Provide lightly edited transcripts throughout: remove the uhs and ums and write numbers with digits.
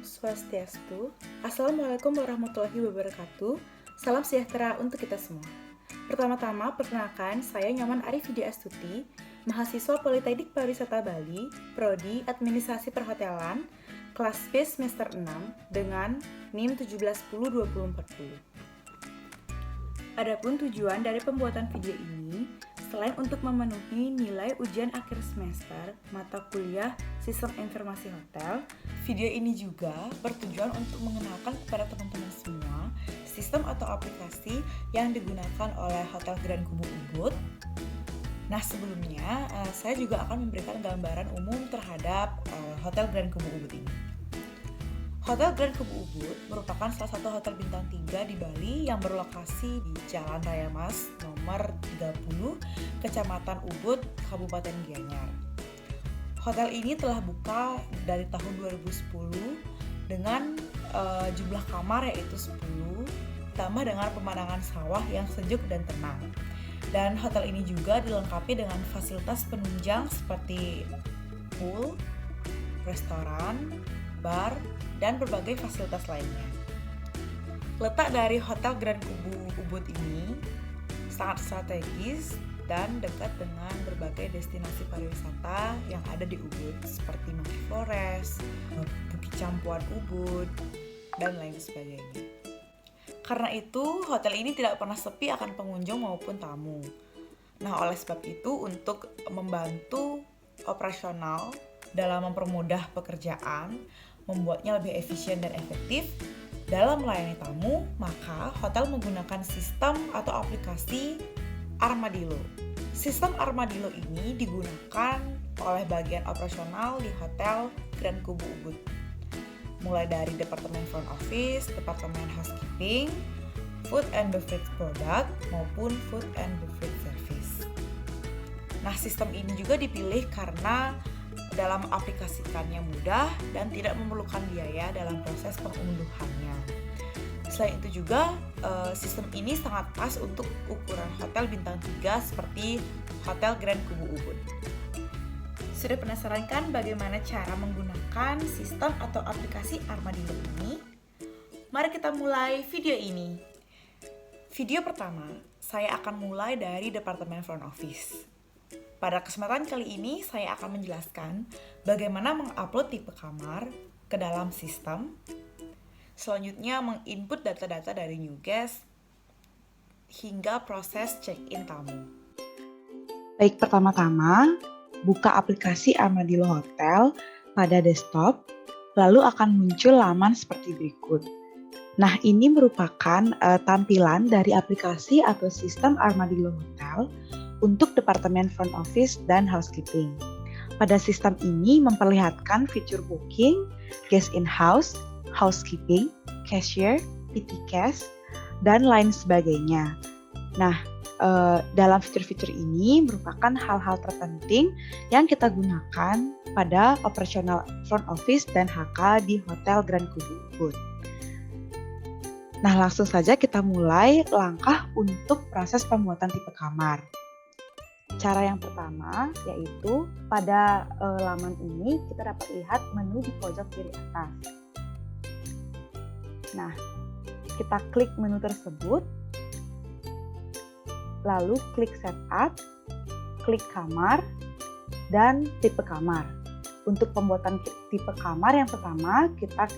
Swastiastu. Assalamualaikum warahmatullahi wabarakatuh. Salam sejahtera untuk kita semua. Pertama-tama, perkenalkan, saya Nyoman Arif Widya Astuti, mahasiswa Politeknik Pariwisata Bali, Prodi Administrasi Perhotelan, kelas B semester 6 dengan NIM 17102040. Adapun tujuan dari pembuatan video ini, selain untuk memenuhi nilai ujian akhir semester mata kuliah Sistem Informasi Hotel, video ini juga bertujuan untuk mengenalkan kepada teman-teman semua sistem atau aplikasi yang digunakan oleh Hotel Grand Kubu Ubud. Nah, sebelumnya saya juga akan memberikan gambaran umum terhadap Hotel Grand Kubu Ubud ini. Hotel Grand Kubu Ubud merupakan salah satu hotel bintang 3 di Bali yang berlokasi di Jalan Raya Mas nomor 30, Kecamatan Ubud, Kabupaten Gianyar. Hotel ini telah buka dari tahun 2010 dengan jumlah kamar yaitu 10, ditambah dengan pemandangan sawah yang sejuk dan tenang. Dan hotel ini juga dilengkapi dengan fasilitas penunjang seperti pool, restoran, bar, dan berbagai fasilitas lainnya. Letak dari Hotel Grand Kubu Ubud ini sangat strategis dan dekat dengan berbagai destinasi pariwisata yang ada di Ubud seperti Monkey Forest, Bukit Campuan Ubud, dan lain sebagainya. Karena itu, hotel ini tidak pernah sepi akan pengunjung maupun tamu. Nah, oleh sebab itu, untuk membantu operasional dalam mempermudah pekerjaan, membuatnya lebih efisien dan efektif dalam melayani tamu, maka hotel menggunakan sistem atau aplikasi Armadillo. Sistem Armadillo ini digunakan oleh bagian operasional di Hotel Grand Kubu Ubud, mulai dari Departemen Front Office, Departemen Housekeeping, Food and Beverage Product, maupun Food and Beverage Service. Nah, sistem ini juga dipilih karena dalam aplikasikannya mudah dan tidak memerlukan biaya dalam proses pengunduhannya. Selain itu juga, sistem ini sangat pas untuk ukuran hotel bintang 3 seperti Hotel Grand Kubu Ubud. Sudah penasaran kan bagaimana cara menggunakan sistem atau aplikasi Armadillo ini? Mari kita mulai video ini. Video pertama, saya akan mulai dari Departemen Front Office. Pada kesempatan kali ini, saya akan menjelaskan bagaimana mengupload tipe kamar ke dalam sistem. Selanjutnya, menginput data-data dari new guest hingga proses check-in tamu. Baik, pertama-tama, buka aplikasi Armadillo Hotel pada desktop, lalu akan muncul laman seperti berikut. Nah, ini merupakan tampilan dari aplikasi atau sistem Armadillo Hotel untuk Departemen Front Office dan Housekeeping. Pada sistem ini memperlihatkan fitur booking, guest in-house, housekeeping, cashier, PT cash, dan lain sebagainya. Nah, dalam fitur-fitur ini merupakan hal-hal terpenting yang kita gunakan pada operasional front office dan HK di Hotel Grand Kubu Ubud. Nah, langsung saja kita mulai langkah untuk proses pembuatan tipe kamar. Cara yang pertama yaitu pada laman ini kita dapat lihat menu di pojok kiri atas. Nah, kita klik menu tersebut, lalu klik setup, klik kamar, dan tipe kamar. Untuk pembuatan tipe kamar yang pertama, kita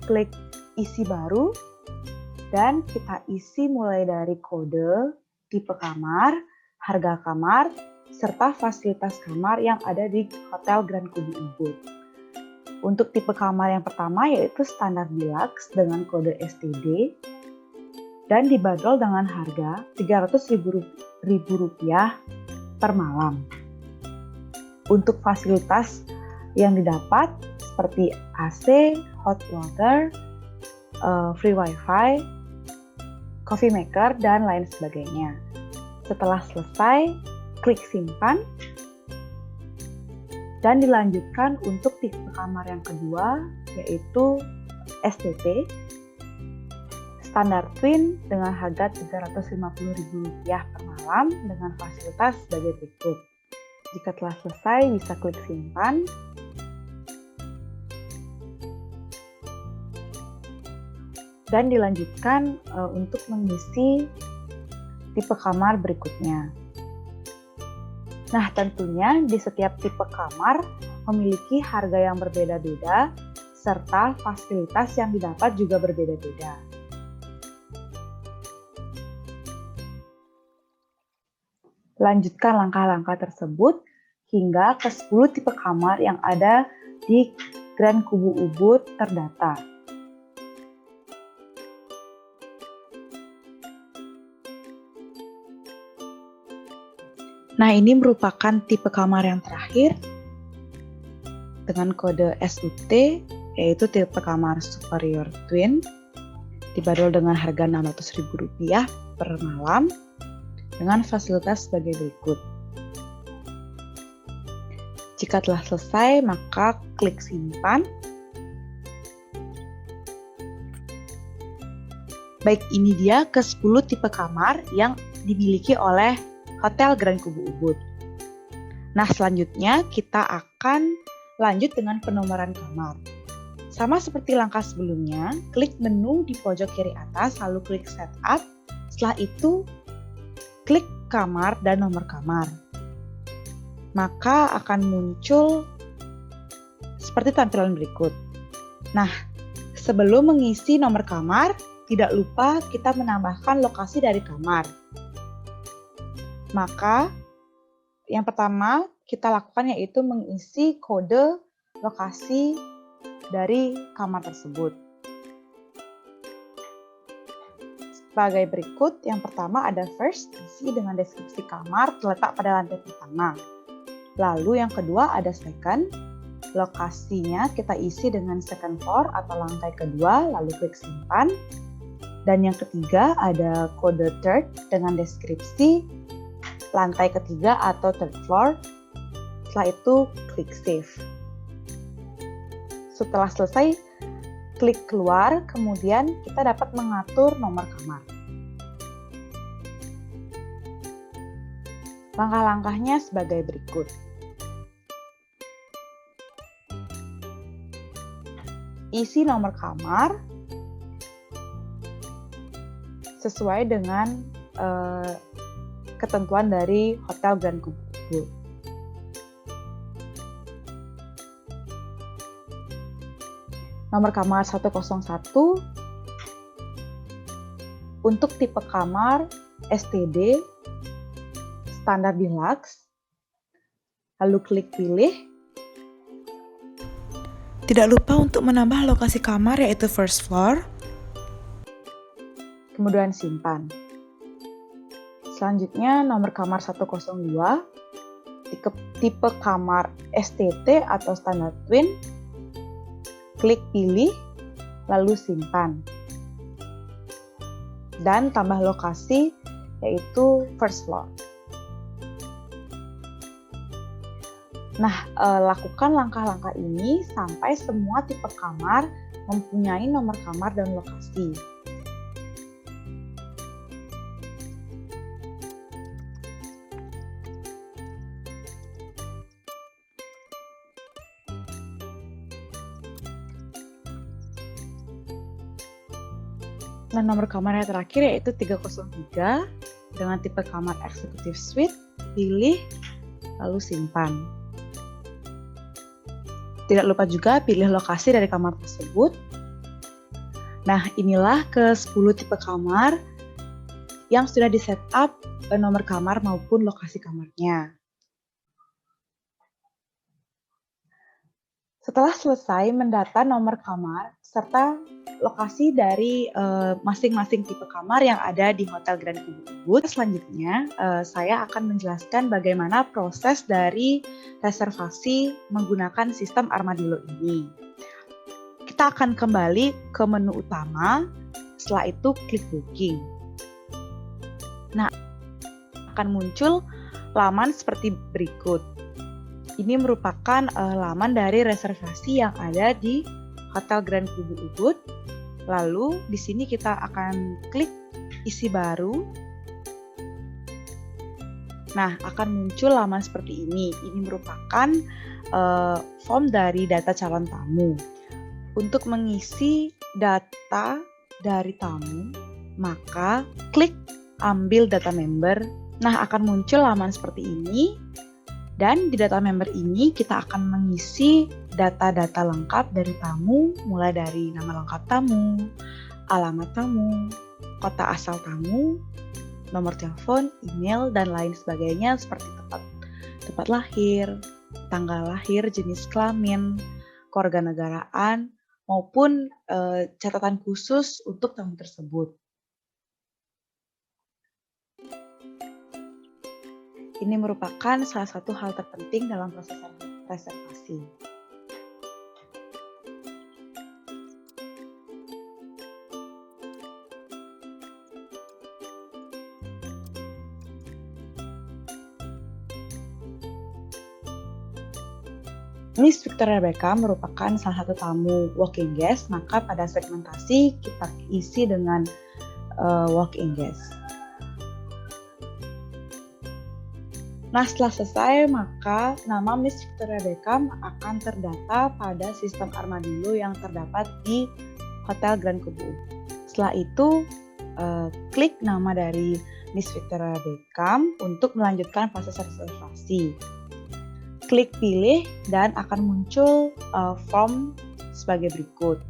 klik isi baru, dan kita isi mulai dari kode, tipe kamar, harga kamar, serta fasilitas kamar yang ada di Hotel Grand Kubu Ubud. Untuk tipe kamar yang pertama yaitu standar deluxe dengan kode STD dan dibanderol dengan harga Rp300.000 per malam. Untuk fasilitas yang didapat seperti AC, hot water, free wifi, coffee maker, dan lain sebagainya. Setelah selesai, klik simpan dan dilanjutkan untuk tipe kamar yang kedua yaitu SDP standar twin dengan harga Rp350.000 per malam dengan fasilitas sebagai berikut. Jika telah selesai bisa klik simpan dan dilanjutkan untuk mengisi tipe kamar berikutnya. Nah, tentunya di setiap tipe kamar memiliki harga yang berbeda-beda serta fasilitas yang didapat juga berbeda-beda. Lanjutkan langkah-langkah tersebut hingga ke 10 tipe kamar yang ada di Grand Kubu Ubud terdata. Nah, ini merupakan tipe kamar yang terakhir dengan kode SUT, yaitu tipe kamar Superior Twin, dibanderol dengan harga Rp600.000 per malam, dengan fasilitas sebagai berikut. Jika telah selesai, maka klik simpan. Baik, ini dia ke 10 tipe kamar yang dimiliki oleh Hotel Grand Kubu Ubud. Nah, selanjutnya kita akan lanjut dengan penomoran kamar. Sama seperti langkah sebelumnya, klik menu di pojok kiri atas, lalu klik Setup. Setelah itu, klik kamar dan nomor kamar. Maka akan muncul seperti tampilan berikut. Nah, sebelum mengisi nomor kamar, tidak lupa kita menambahkan lokasi dari kamar. Maka, yang pertama kita lakukan yaitu mengisi kode lokasi dari kamar tersebut. Sebagai berikut, yang pertama ada first, isi dengan deskripsi kamar terletak pada lantai pertama. Lalu yang kedua ada second, lokasinya kita isi dengan second floor atau lantai kedua, lalu klik simpan. Dan yang ketiga ada kode third dengan deskripsi lantai ketiga atau third floor. Setelah itu klik save. Setelah selesai, klik keluar, kemudian kita dapat mengatur nomor kamar. Langkah-langkahnya sebagai berikut. Isi nomor kamar sesuai dengan ketentuan dari Hotel Grand Kubu Ubud. Nomor kamar 101 untuk tipe kamar STD standar deluxe. Lalu klik pilih. Tidak lupa untuk menambah lokasi kamar yaitu first floor. Kemudian simpan. Selanjutnya nomor kamar 102, tipe kamar STT atau standar twin, klik pilih, lalu simpan. Dan tambah lokasi yaitu first floor. Nah, lakukan langkah-langkah ini sampai semua tipe kamar mempunyai nomor kamar dan lokasi. Nah, nomor kamar yang terakhir yaitu 303 dengan tipe kamar Executive Suite, pilih, lalu simpan. Tidak lupa juga pilih lokasi dari kamar tersebut. Nah, inilah ke 10 tipe kamar yang sudah di-setup nomor kamar maupun lokasi kamarnya. Setelah selesai mendata nomor kamar serta lokasi dari masing-masing tipe kamar yang ada di Hotel Grand Kubu Ubud, selanjutnya saya akan menjelaskan bagaimana proses dari reservasi menggunakan sistem Armadillo ini. Kita akan kembali ke menu utama, setelah itu klik booking. Nah, akan muncul laman seperti berikut. Ini merupakan laman dari reservasi yang ada di Hotel Grand Kubu Ubud. Lalu di sini kita akan klik isi baru. Nah, akan muncul laman seperti ini. Ini merupakan form dari data calon tamu. Untuk mengisi data dari tamu, maka klik ambil data member. Nah, akan muncul laman seperti ini. Dan di data member ini kita akan mengisi data-data lengkap dari tamu, mulai dari nama lengkap tamu, alamat tamu, kota asal tamu, nomor telepon, email, dan lain sebagainya seperti tempat lahir, tanggal lahir, jenis kelamin, kewarganegaraan, maupun catatan khusus untuk tamu tersebut. Ini merupakan salah satu hal terpenting dalam proses reservasi. Miss Victoria Beckham merupakan salah satu tamu walk-in guest, maka pada segmentasi kita isi dengan walk-in guest. Nah, setelah selesai, maka nama Miss Victoria Beckham akan terdata pada sistem Armadillo yang terdapat di Hotel Grand Kubu. Setelah itu, klik nama dari Miss Victoria Beckham untuk melanjutkan proses reservasi. Klik pilih dan akan muncul form sebagai berikut.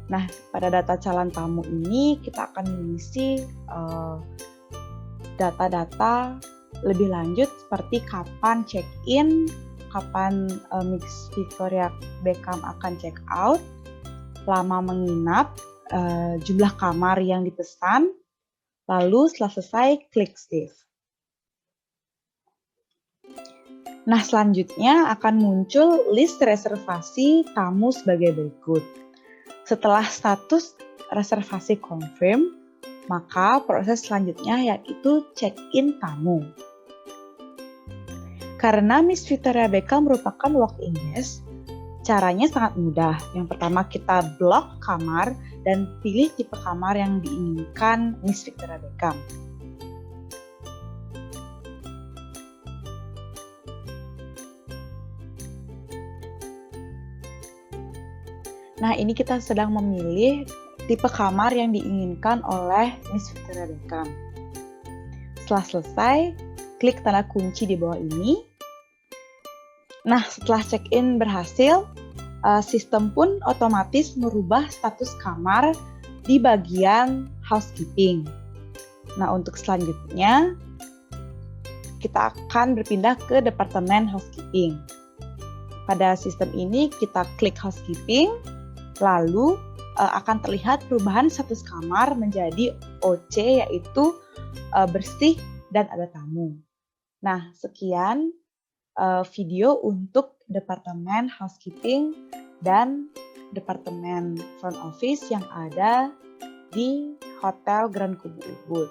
Nah, pada data calon tamu ini kita akan mengisi data-data lebih lanjut seperti kapan check-in, kapan Miss Victoria Beckham akan check-out, lama menginap, jumlah kamar yang dipesan, lalu setelah selesai klik save. Nah, selanjutnya akan muncul list reservasi tamu sebagai berikut. Setelah status reservasi confirm, maka proses selanjutnya yaitu check-in tamu. Karena Miss Victoria Beckham merupakan walk-in guest, caranya sangat mudah. Yang pertama kita blok kamar dan pilih tipe kamar yang diinginkan Miss Victoria Beckham. Nah, ini kita sedang memilih tipe kamar yang diinginkan oleh Miss Victoria Beckham. Setelah selesai, klik tanda kunci di bawah ini. Nah, setelah check-in berhasil, sistem pun otomatis merubah status kamar di bagian housekeeping. Nah, untuk selanjutnya, kita akan berpindah ke departemen housekeeping. Pada sistem ini, kita klik housekeeping, lalu akan terlihat perubahan status kamar menjadi OC, yaitu bersih dan ada tamu. Nah, sekian video untuk departemen housekeeping dan departemen front office yang ada di Hotel Grand Kubu Ubud.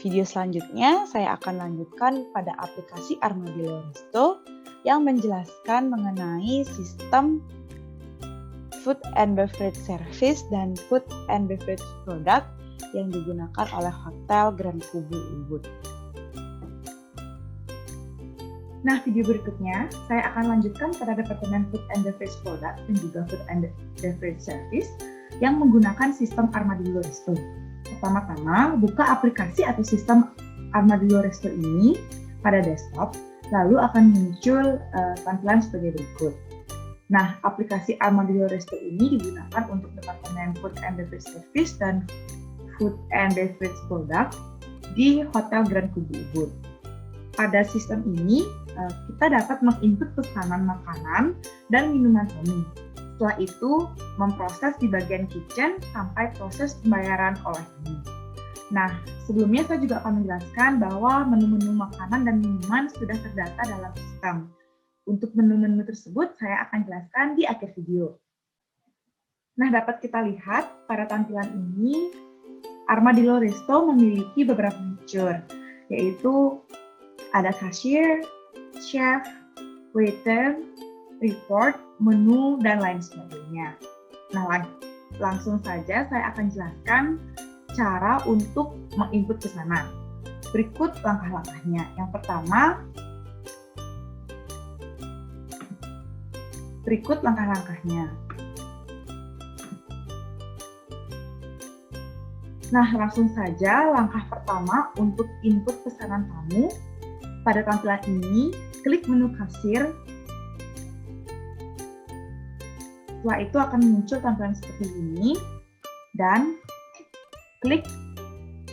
Video selanjutnya saya akan lanjutkan pada aplikasi Armadillo Resto yang menjelaskan mengenai sistem food and beverage service dan food and beverage product yang digunakan oleh Hotel Grand Kubu Ubud. Nah, video berikutnya saya akan lanjutkan pada departemen food and beverage product dan juga food and beverage service yang menggunakan sistem Armadillo Resto. Pertama-tama, buka aplikasi atau sistem Armadillo Resto ini pada desktop, lalu akan muncul tampilan sebagai berikut. Nah, aplikasi Armadillo Resto ini digunakan untuk departemen food and beverage service dan food and beverage product di Hotel Grand Kubu Ubud. Pada sistem ini, kita dapat menginput pesanan makanan dan minuman tamu. Setelah itu, memproses di bagian kitchen sampai proses pembayaran oleh tamu. Nah, sebelumnya saya juga akan menjelaskan bahwa menu-menu makanan dan minuman sudah terdata dalam sistem. Untuk menu-menu tersebut, saya akan jelaskan di akhir video. Nah, dapat kita lihat pada tampilan ini, Armadillo Resto memiliki beberapa fitur, yaitu ada cashier, chef, waiter, report, menu, dan lain sebagainya. Nah, langsung saja saya akan jelaskan cara untuk menginput pesanan. Berikut langkah-langkahnya. Yang pertama, berikut langkah-langkahnya. Nah, langsung saja langkah pertama untuk input pesanan tamu. Pada tampilan ini, klik menu kasir. Setelah itu akan muncul tampilan seperti ini, dan klik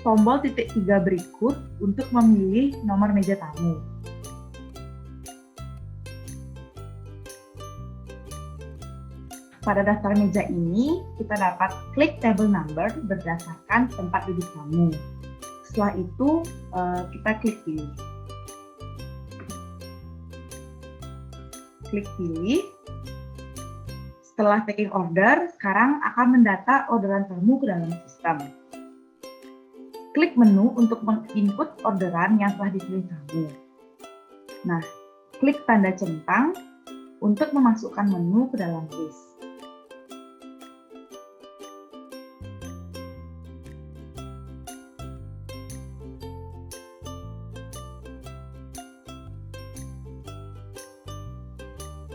tombol titik 3 berikut untuk memilih nomor meja tamu. Pada daftar meja ini, kita dapat klik table number berdasarkan tempat duduk tamu. Setelah itu, kita klik pilih. Klik pilih. Setelah taking order, sekarang akan mendata orderan tamu ke dalam sistem. Klik menu untuk menginput orderan yang telah dipilih tamu. Nah, klik tanda centang untuk memasukkan menu ke dalam list.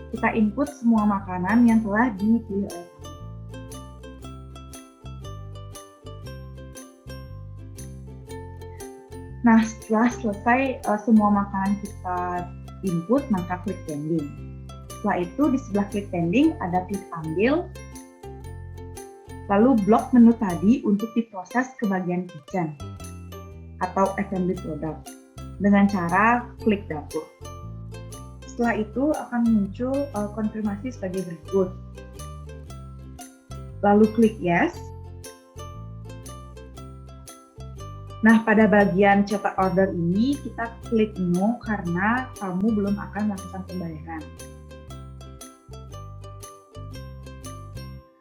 Kita input semua makanan yang telah dipilih oleh tamu. Nah, setelah selesai semua makanan kita input, maka klik pending. Setelah itu, di sebelah klik pending ada klik ambil, lalu blok menu tadi untuk diproses ke bagian kitchen atau F&B product dengan cara klik dapur. Setelah itu akan muncul konfirmasi sebagai berikut. Lalu klik yes. Nah, pada bagian cetak order ini kita klik no karena tamu belum akan melakukan pembayaran.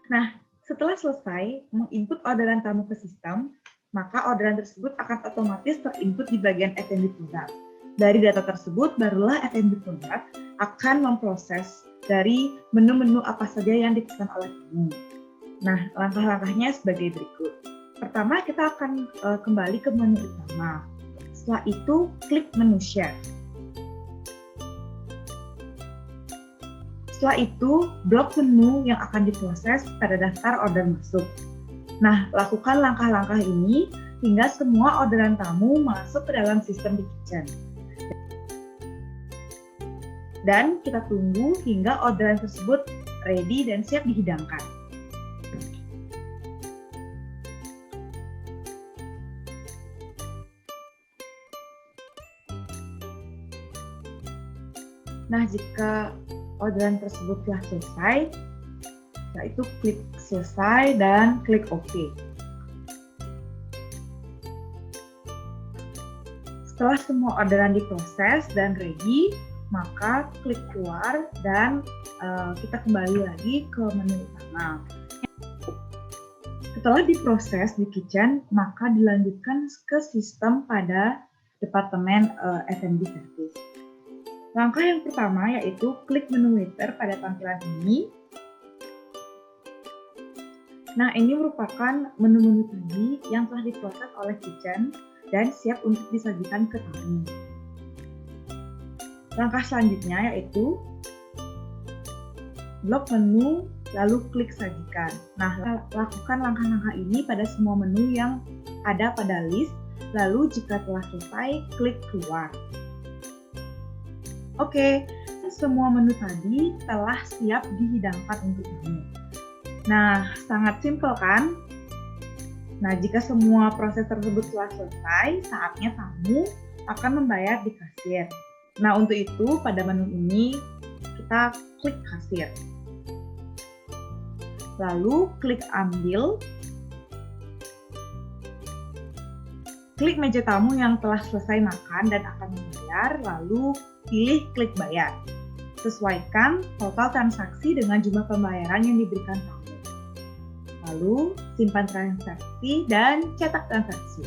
Nah, setelah selesai menginput orderan tamu ke sistem, maka orderan tersebut akan otomatis terinput di bagian F&B product. Dari data tersebut, barulah F&B product akan memproses dari menu-menu apa saja yang dipesan oleh tamu. Nah, langkah-langkahnya sebagai berikut. Pertama, kita akan kembali ke menu utama. Setelah itu, klik menu share. Setelah itu, blok menu yang akan diproses pada daftar order masuk. Nah, lakukan langkah-langkah ini hingga semua orderan tamu masuk ke dalam sistem di kitchen. Dan kita tunggu hingga orderan tersebut ready dan siap dihidangkan. Nah, jika orderan tersebut telah selesai, setelah itu klik selesai dan klik OK. Setelah semua orderan diproses dan ready, maka klik keluar dan kita kembali lagi ke menu utama. Setelah diproses di kitchen, maka dilanjutkan ke sistem pada departemen F&B service. Langkah yang pertama yaitu klik menu waiter pada tampilan ini. Nah, ini merupakan menu-menu tadi yang telah diproses oleh kitchen dan siap untuk disajikan ke tamu. Langkah selanjutnya yaitu blok menu lalu klik sajikan. Nah, lakukan langkah-langkah ini pada semua menu yang ada pada list, lalu jika telah selesai, klik keluar. Oke, semua menu tadi telah siap dihidangkan untuk tamu. Nah, sangat simpel kan? Nah, jika semua proses tersebut telah selesai, saatnya tamu akan membayar di kasir. Nah, untuk itu pada menu ini kita klik kasir. Lalu klik ambil. Klik meja tamu yang telah selesai makan dan akan membayar, lalu pilih klik bayar. Sesuaikan total transaksi dengan jumlah pembayaran yang diberikan tamu. Lalu simpan transaksi dan cetak transaksi.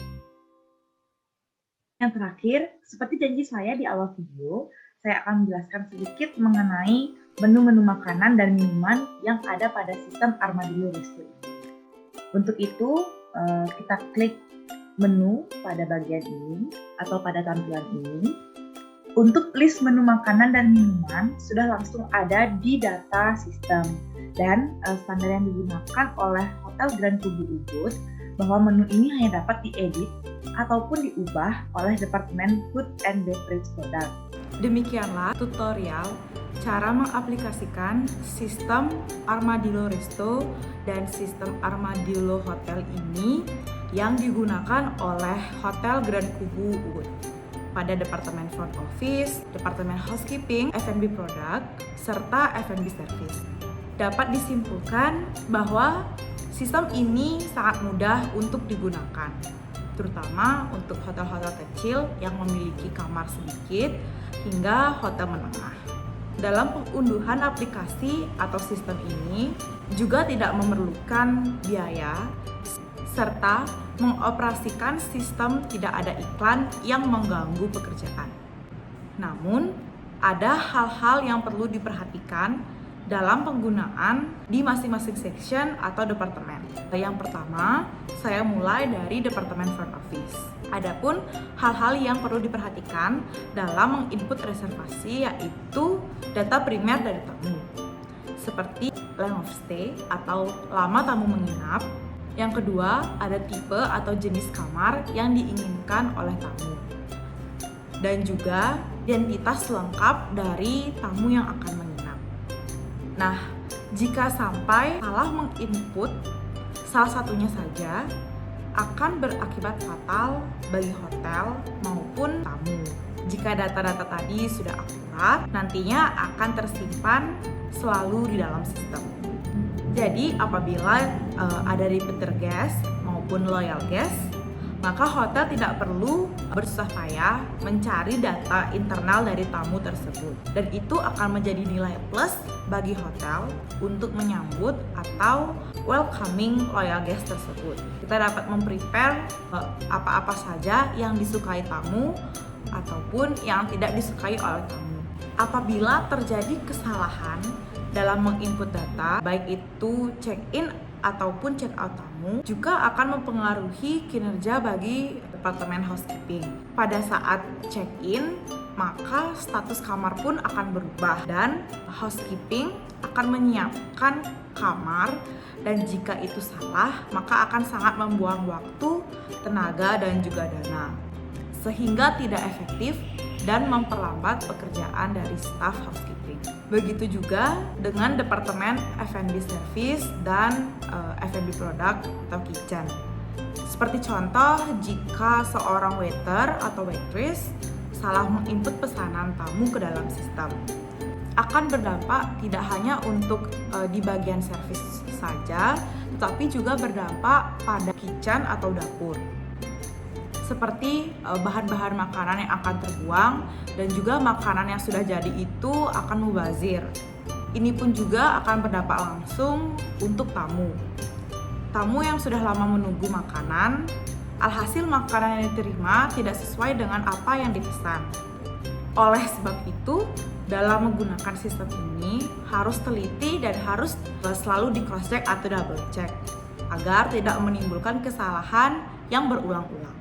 Yang terakhir, seperti janji saya di awal video, saya akan menjelaskan sedikit mengenai menu-menu makanan dan minuman yang ada pada sistem Armadillo Resto. Untuk itu, kita klik menu pada bagian ini atau pada tampilan ini. Untuk list menu makanan dan minuman sudah langsung ada di data sistem dan standar yang digunakan oleh Hotel Grand Kubu Ubud bahwa menu ini hanya dapat diedit ataupun diubah oleh Departemen Food and Beverage Product. Demikianlah tutorial cara mengaplikasikan sistem Armadillo Resto dan sistem Armadillo Hotel ini yang digunakan oleh Hotel Grand Kubu Ubud pada Departemen Front Office, Departemen Housekeeping, F&B Product, serta F&B Service. Dapat disimpulkan bahwa sistem ini sangat mudah untuk digunakan, terutama untuk hotel-hotel kecil yang memiliki kamar sedikit hingga hotel menengah. Dalam pengunduhan aplikasi atau sistem ini juga tidak memerlukan biaya, serta mengoperasikan sistem tidak ada iklan yang mengganggu pekerjaan. Namun, ada hal-hal yang perlu diperhatikan dalam penggunaan di masing-masing section atau departemen. Yang pertama, saya mulai dari Departemen Front Office. Adapun hal-hal yang perlu diperhatikan dalam menginput reservasi yaitu data primer dari tamu, seperti length of stay atau lama tamu menginap. Yang kedua, ada tipe atau jenis kamar yang diinginkan oleh tamu. Dan juga identitas lengkap dari tamu yang akan menginap. Nah, jika sampai salah menginput salah satunya saja, akan berakibat fatal bagi hotel maupun tamu. Jika data-data tadi sudah akurat, nantinya akan tersimpan selalu di dalam sistem. Jadi apabila ada repeater guest maupun loyal guest, maka hotel tidak perlu bersusah payah mencari data internal dari tamu tersebut. Dan itu akan menjadi nilai plus bagi hotel untuk menyambut atau welcoming loyal guest tersebut. Kita dapat memprepare apa-apa saja yang disukai tamu ataupun yang tidak disukai oleh tamu. Apabila terjadi kesalahan dalam menginput data, baik itu check-in ataupun check-out tamu, juga akan mempengaruhi kinerja bagi Departemen Housekeeping. Pada saat check-in, maka status kamar pun akan berubah dan housekeeping akan menyiapkan kamar, dan jika itu salah, maka akan sangat membuang waktu, tenaga, dan juga dana, sehingga tidak efektif dan memperlambat pekerjaan dari staf housekeeping. Begitu juga dengan Departemen F&B Service dan F&B Product atau Kitchen. Seperti contoh, jika seorang waiter atau waitress salah menginput pesanan tamu ke dalam sistem, akan berdampak tidak hanya untuk di bagian service saja, tetapi juga berdampak pada kitchen atau dapur. Seperti bahan-bahan makanan yang akan terbuang dan juga makanan yang sudah jadi itu akan mubazir. Ini pun juga akan berdampak langsung untuk tamu. Tamu yang sudah lama menunggu makanan, alhasil makanan yang diterima tidak sesuai dengan apa yang dipesan. Oleh sebab itu, dalam menggunakan sistem ini harus teliti dan harus selalu di cross check atau double check agar tidak menimbulkan kesalahan yang berulang-ulang.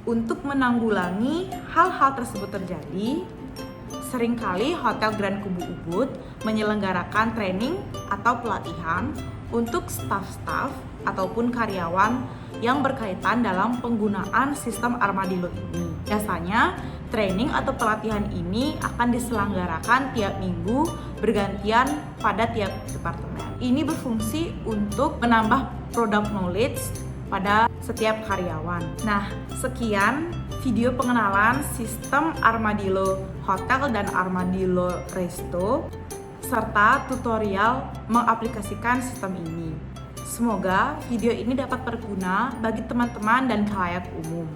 Untuk menanggulangi hal-hal tersebut terjadi, seringkali Hotel Grand Kubu Ubud menyelenggarakan training atau pelatihan untuk staf-staf ataupun karyawan yang berkaitan dalam penggunaan sistem Armadillo ini. Biasanya, training atau pelatihan ini akan diselenggarakan tiap minggu bergantian pada tiap departemen. Ini berfungsi untuk menambah product knowledge pada setiap karyawan. Nah, sekian video pengenalan sistem Armadillo Hotel dan Armadillo Resto serta tutorial mengaplikasikan sistem ini. Semoga video ini dapat berguna bagi teman-teman dan khalayak umum.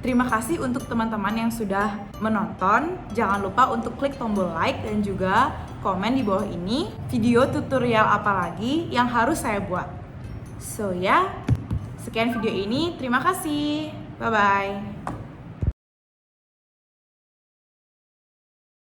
Terima kasih untuk teman-teman yang sudah menonton. Jangan lupa untuk klik tombol like dan juga komen di bawah ini video tutorial apa lagi yang harus saya buat. So ya, sekian video ini. Terima kasih. Bye-bye.